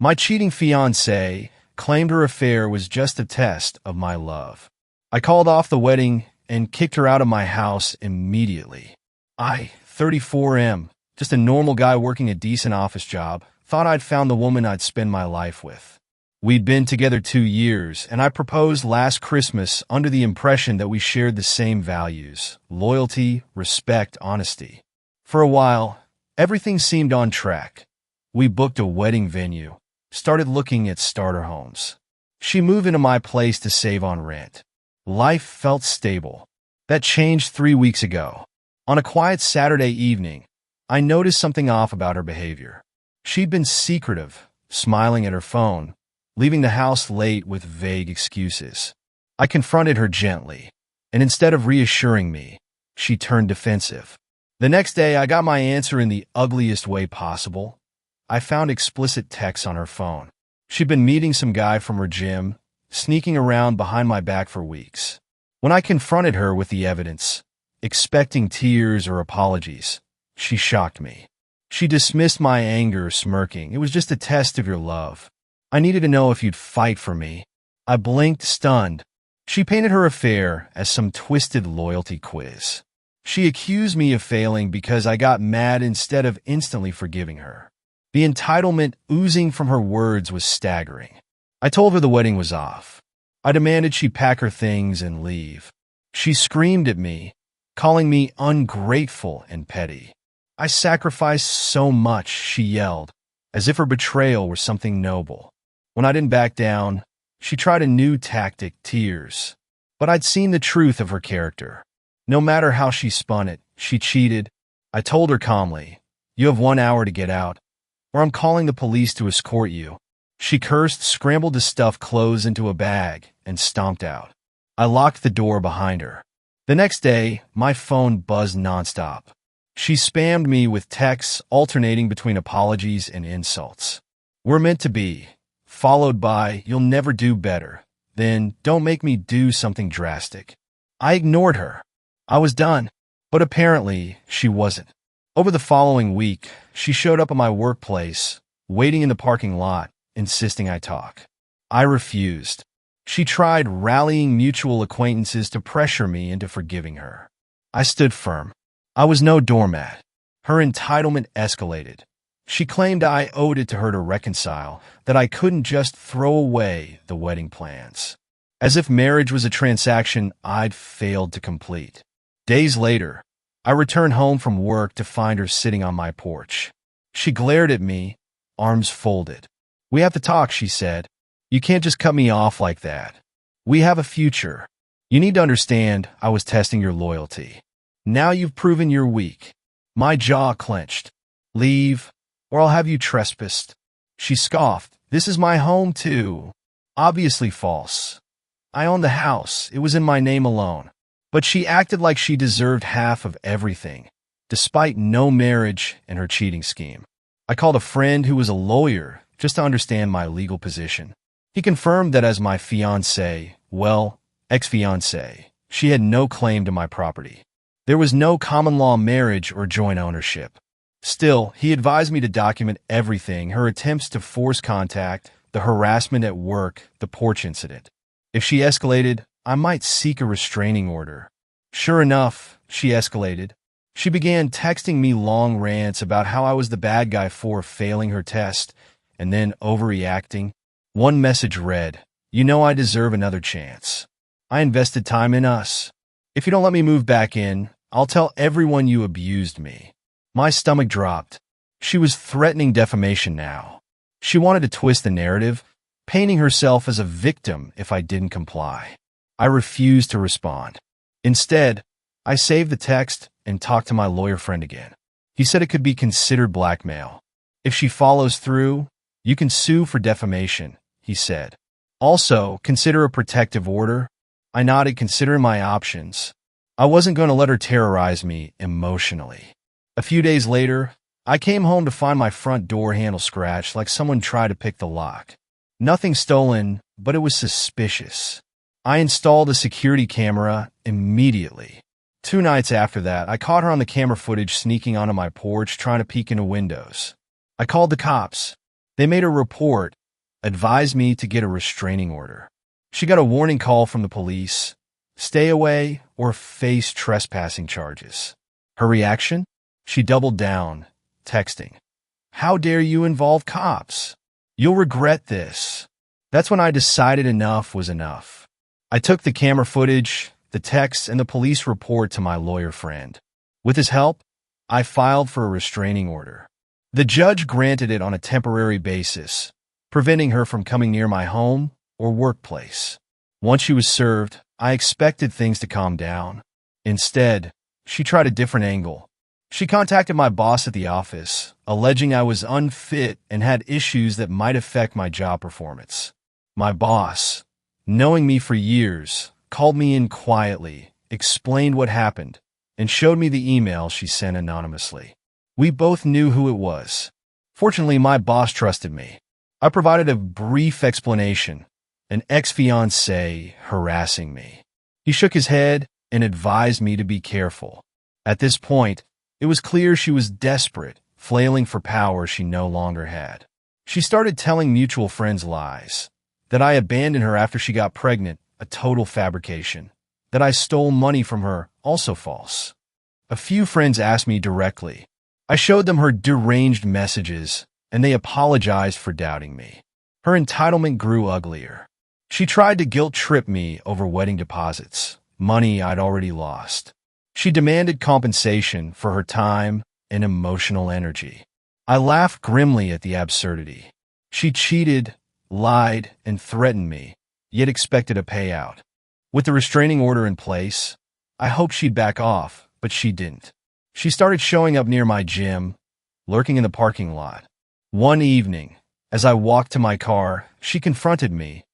My cheating fiancée claimed her affair was just a test of my love. I called off the wedding and kicked her out of my house immediately. I, 34M, just a normal guy working a decent office job, thought I'd found the woman I'd spend my life with. We'd been together 2 years, and I proposed last Christmas under the impression that we shared the same values: loyalty, respect, honesty. For a while, everything seemed on track. We booked a wedding venue, started looking at starter homes. She moved into my place to save on rent. Life felt stable. That changed 3 weeks ago. On a quiet Saturday evening, I noticed something off about her behavior. She'd been secretive, smiling at her phone, leaving the house late with vague excuses. I confronted her gently, and instead of reassuring me, she turned defensive. The next day, I got my answer in the ugliest way possible. I found explicit texts on her phone. She'd been meeting some guy from her gym, sneaking around behind my back for weeks. When I confronted her with the evidence, expecting tears or apologies, she shocked me. She dismissed my anger, smirking. "It was just a test of your love. I needed to know if you'd fight for me." I blinked, stunned. She painted her affair as some twisted loyalty quiz. She accused me of failing because I got mad instead of instantly forgiving her. The entitlement oozing from her words was staggering. I told her the wedding was off. I demanded she pack her things and leave. She screamed at me, calling me ungrateful and petty. "I sacrificed so much," she yelled, as if her betrayal were something noble. When I didn't back down, she tried a new tactic: tears. But I'd seen the truth of her character. No matter how she spun it, she cheated. I told her calmly, "You have 1 hour to get out, or I'm calling the police to escort you." She cursed, scrambled to stuff clothes into a bag, and stomped out. I locked the door behind her. The next day, my phone buzzed nonstop. She spammed me with texts alternating between apologies and insults. "We're meant to be," followed by, "You'll never do better," then, "Don't make me do something drastic." I ignored her. I was done. But apparently, she wasn't. Over the following week, she showed up at my workplace, waiting in the parking lot, insisting I talk. I refused. She tried rallying mutual acquaintances to pressure me into forgiving her. I stood firm. I was no doormat. Her entitlement escalated. She claimed I owed it to her to reconcile, that I couldn't just throw away the wedding plans. As if marriage was a transaction I'd failed to complete. Days later, I returned home from work to find her sitting on my porch. She glared at me, arms folded. "We have to talk," she said. "You can't just cut me off like that. We have a future. You need to understand I was testing your loyalty. Now you've proven you're weak." My jaw clenched. "Leave, or I'll have you trespassed." She scoffed. "This is my home, too." Obviously false. I owned the house. It was in my name alone. But she acted like she deserved half of everything, despite no marriage and her cheating scheme. I called a friend who was a lawyer just to understand my legal position. He confirmed that as my fiancée, well, ex-fiancée, she had no claim to my property. There was no common law marriage or joint ownership. Still, he advised me to document everything: her attempts to force contact, the harassment at work, the porch incident. If she escalated, I might seek a restraining order. Sure enough, she escalated. She began texting me long rants about how I was the bad guy for failing her test, and then overreacting. One message read, "You know I deserve another chance. I invested time in us. If you don't let me move back in, I'll tell everyone you abused me." My stomach dropped. She was threatening defamation now. She wanted to twist the narrative, painting herself as a victim if I didn't comply. I refused to respond. Instead, I saved the text and talked to my lawyer friend again. He said it could be considered blackmail. "If she follows through, you can sue for defamation," he said. "Also, consider a protective order." I nodded, considering my options. I wasn't going to let her terrorize me emotionally. A few days later, I came home to find my front door handle scratched like someone tried to pick the lock. Nothing stolen, but it was suspicious. I installed a security camera immediately. 2 nights after that, I caught her on the camera footage sneaking onto my porch trying to peek into windows. I called the cops. They made a report, advised me to get a restraining order. She got a warning call from the police: stay away or face trespassing charges. Her reaction? She doubled down, texting, "How dare you involve cops? You'll regret this." That's when I decided enough was enough. I took the camera footage, the texts, and the police report to my lawyer friend. With his help, I filed for a restraining order. The judge granted it on a temporary basis, preventing her from coming near my home or workplace. Once she was served, I expected things to calm down. Instead, she tried a different angle. She contacted my boss at the office, alleging I was unfit and had issues that might affect my job performance. My boss, knowing me for years, called me in quietly, explained what happened, and showed me the email she sent anonymously. We both knew who it was. Fortunately, my boss trusted me. I provided a brief explanation: an ex-fiancée harassing me. He shook his head and advised me to be careful. At this point, it was clear she was desperate, flailing for power she no longer had. She started telling mutual friends lies: that I abandoned her after she got pregnant, a total fabrication; that I stole money from her, also false. A few friends asked me directly. I showed them her deranged messages, and they apologized for doubting me. Her entitlement grew uglier. She tried to guilt-trip me over wedding deposits, money I'd already lost. She demanded compensation for her time and emotional energy. I laughed grimly at the absurdity. She cheated, lied, and threatened me, yet expected a payout. With the restraining order in place, I hoped she'd back off, but she didn't. She started showing up near my gym, lurking in the parking lot. One evening, as I walked to my car, she confronted me,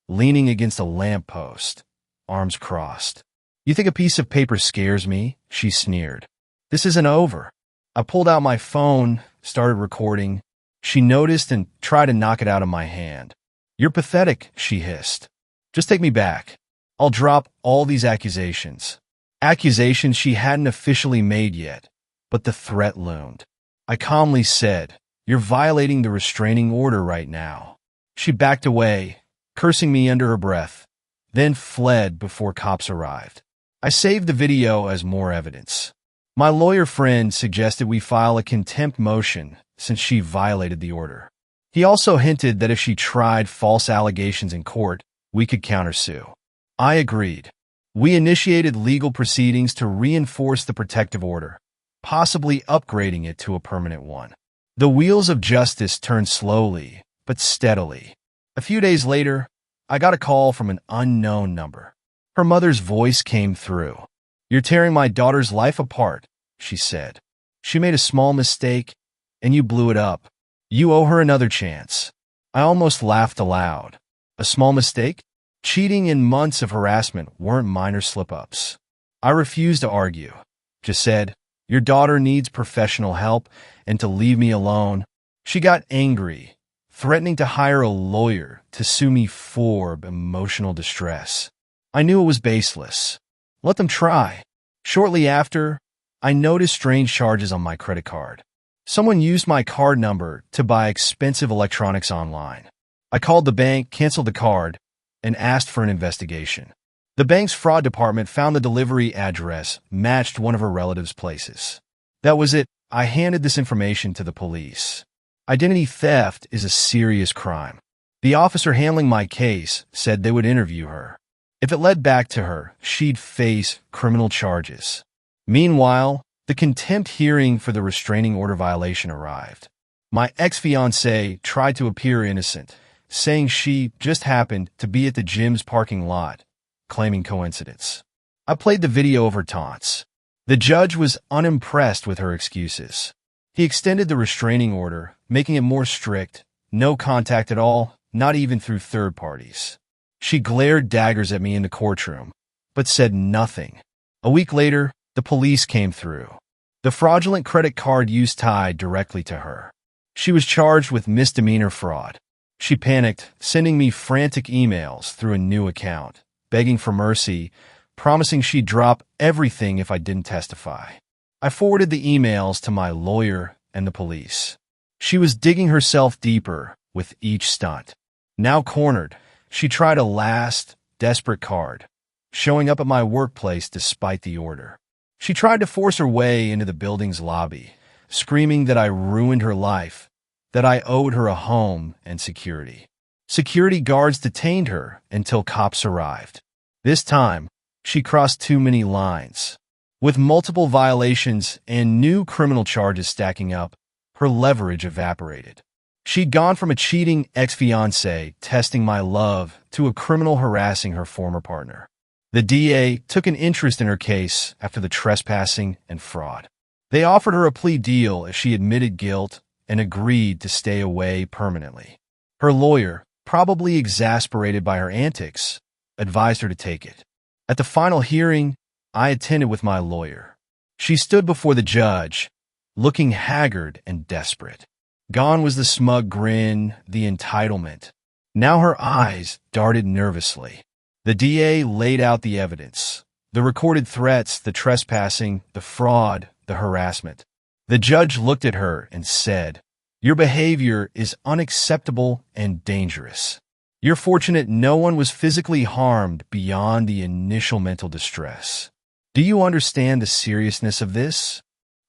leaning against a lamppost, arms crossed. "You think a piece of paper scares me?" she sneered. "This isn't over." I pulled out my phone, started recording. She noticed and tried to knock it out of my hand. "You're pathetic," she hissed. "Just take me back. I'll drop all these accusations." Accusations she hadn't officially made yet, but the threat loomed. I calmly said, "You're violating the restraining order right now." She backed away, cursing me under her breath, then fled before cops arrived. I saved the video as more evidence. My lawyer friend suggested we file a contempt motion since she violated the order. He also hinted that if she tried false allegations in court, we could countersue. I agreed. We initiated legal proceedings to reinforce the protective order, possibly upgrading it to a permanent one. The wheels of justice turned slowly, but steadily. A few days later, I got a call from an unknown number. Her mother's voice came through. "You're tearing my daughter's life apart," she said. "She made a small mistake, and you blew it up. You owe her another chance." I almost laughed aloud. A small mistake? Cheating and months of harassment weren't minor slip-ups. I refused to argue. Just said, "Your daughter needs professional help, and to leave me alone." She got angry, threatening to hire a lawyer to sue me for emotional distress. I knew it was baseless. Let them try. Shortly after, I noticed strange charges on my credit card. Someone used my card number to buy expensive electronics online. I called the bank, canceled the card, and asked for an investigation. The bank's fraud department found the delivery address matched one of her relatives' places. That was it. I handed this information to the police. Identity theft is a serious crime. The officer handling my case said they would interview her. If it led back to her, she'd face criminal charges. Meanwhile, the contempt hearing for the restraining order violation arrived. My ex-fiancée tried to appear innocent, saying she just happened to be at the gym's parking lot, claiming coincidence. I played the video of her taunts. The judge was unimpressed with her excuses. He extended the restraining order, making it more strict: no contact at all, not even through third parties. She glared daggers at me in the courtroom, but said nothing. A week later, the police came through. The fraudulent credit card use tied directly to her. She was charged with misdemeanor fraud. She panicked, sending me frantic emails through a new account, begging for mercy, promising she'd drop everything if I didn't testify. I forwarded the emails to my lawyer and the police. She was digging herself deeper with each stunt. Now cornered, she tried a last, desperate card, showing up at my workplace despite the order. She tried to force her way into the building's lobby, screaming that I ruined her life, that I owed her a home and security. Security guards detained her until cops arrived. This time, she crossed too many lines. With multiple violations and new criminal charges stacking up, her leverage evaporated. She'd gone from a cheating ex-fiancé testing my love to a criminal harassing her former partner. The DA took an interest in her case after the trespassing and fraud. They offered her a plea deal if she admitted guilt and agreed to stay away permanently. Her lawyer, probably exasperated by her antics, advised her to take it. At the final hearing, I attended with my lawyer. She stood before the judge, looking haggard and desperate. Gone was the smug grin, the entitlement. Now her eyes darted nervously. The DA laid out the evidence, the recorded threats, the trespassing, the fraud, the harassment. The judge looked at her and said, "Your behavior is unacceptable and dangerous. You're fortunate no one was physically harmed beyond the initial mental distress. Do you understand the seriousness of this?"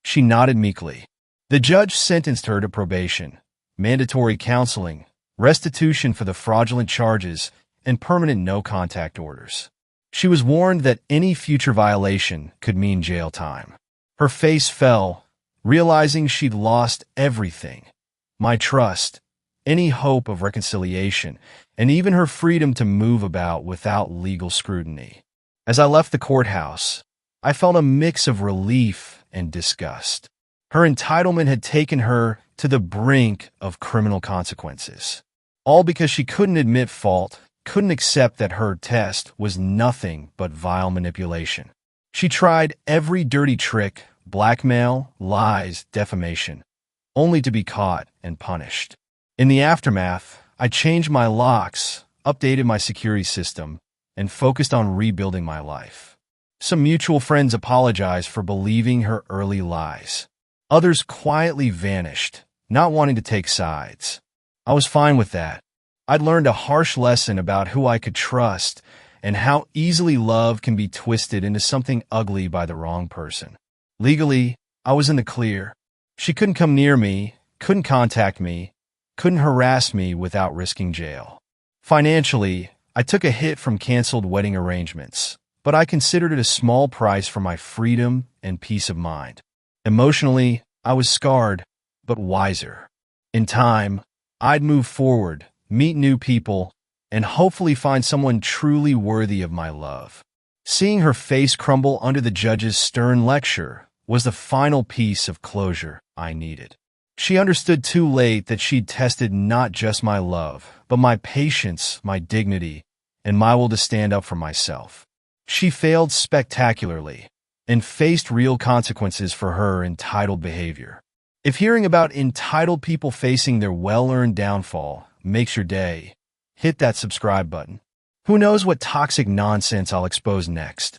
She nodded meekly. The judge sentenced her to probation, mandatory counseling, restitution for the fraudulent charges, and permanent no-contact orders. She was warned that any future violation could mean jail time. Her face fell, realizing she'd lost everything: my trust, any hope of reconciliation, and even her freedom to move about without legal scrutiny. As I left the courthouse, I felt a mix of relief and disgust. Her entitlement had taken her to the brink of criminal consequences, all because she couldn't admit fault, couldn't accept that her test was nothing but vile manipulation. She tried every dirty trick: blackmail, lies, defamation, only to be caught and punished. In the aftermath, I changed my locks, updated my security system, and focused on rebuilding my life. Some mutual friends apologized for believing her early lies. Others quietly vanished, not wanting to take sides. I was fine with that. I'd learned a harsh lesson about who I could trust and how easily love can be twisted into something ugly by the wrong person. Legally, I was in the clear. She couldn't come near me, couldn't contact me, couldn't harass me without risking jail. Financially, I took a hit from canceled wedding arrangements, but I considered it a small price for my freedom and peace of mind. Emotionally, I was scarred, but wiser. In time, I'd move forward, meet new people, and hopefully find someone truly worthy of my love. Seeing her face crumble under the judge's stern lecture was the final piece of closure I needed. She understood too late that she'd tested not just my love, but my patience, my dignity, and my will to stand up for myself. She failed spectacularly and faced real consequences for her entitled behavior. If hearing about entitled people facing their well-earned downfall makes your day, hit that subscribe button. Who knows what toxic nonsense I'll expose next?